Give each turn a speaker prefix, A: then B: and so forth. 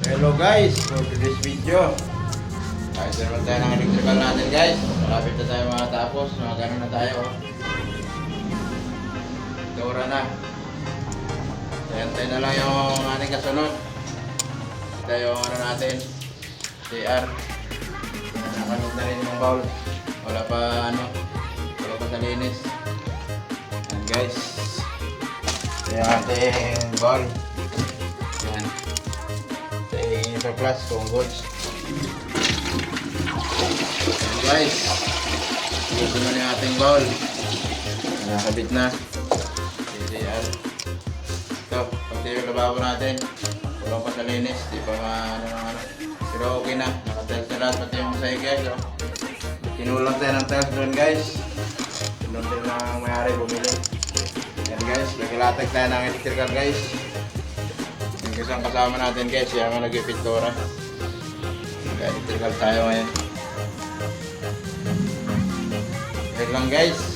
A: Hello guys, for today's video ayos naman tayo ng electrical natin guys. Malapit na tayo makatapos. Mga ganun na tayo. Dora na. Antay na lang yung ating kasunod. Ito yung ano natin, CR. Nakanod na rin yung bowl. Wala pa sa linis. Yan guys, ito yung ating bowl. Yan, ito yung surplus kung goods. Yan guys, ito na yung ating bowl. Nakakabit na CR. Ito, pati yung lababo natin, wala pa sa linis, di pa ano. Pero okay na, nakatiles na lahat, pati yung sa'yo guys. Kinulang tayo ng tiles doon guys. Doon din ang may-ari bumili. Yan guys, nagilatag tayo ng electrical guys. Yung isang kasama natin guys, yung nag-ipintura. Nag-electrical tayo ngayon. Yan lang guys.